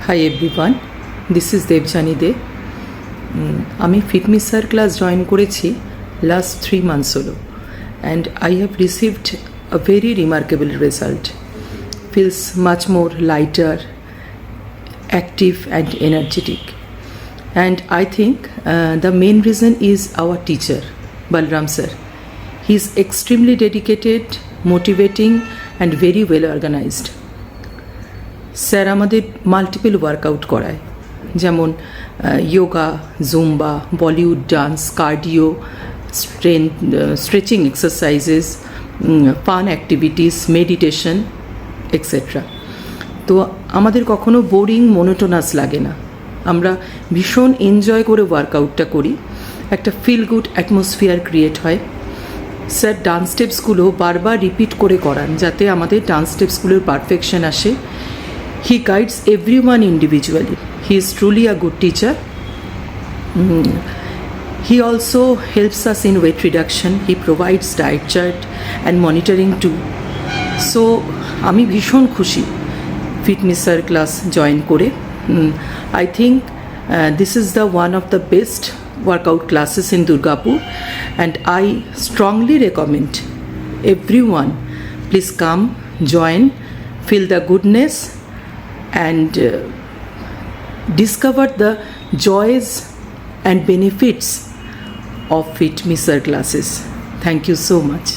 Hi everyone, this is Devjani De. আমি Fit Me sir class join করেছি last 3 months হলো and I have received a very remarkable result. Feels much more lighter, active and energetic. And I think the main reason is our teacher, Balram sir. He is extremely dedicated, motivating and very well organized. Sir আমাদের multiple workout করায়, যেমন yoga, Zumba, Bollywood dance, cardio, stretching exercises, fun activities, meditation etcetera. তো আমাদের কখনো boring, monotonous লাগে না। আমরা ভীষণ এনজয় করে ওয়ার্কআউটটা করি, একটা ফিল গুড অ্যাটমসফিয়ার ক্রিয়েট হয়। স্যার ডান্স স্টেপসগুলো বারবার রিপিট করে করান যাতে আমাদের ডান্স স্টেপসগুলোর পারফেকশন আসে। He guides everyone individually. He is truly a good teacher. He also helps us in weight reduction. He provides diet chart and monitoring too. So, আমি ভীষণ খুশি ফিটমি স্যার ক্লাস জয়েন করে। I think this is the one of the best workout classes in Durgapur and I strongly recommend everyone please come, join, feel the goodness and discover the joys and benefits of Fitmi Sir classes. Thank you so much.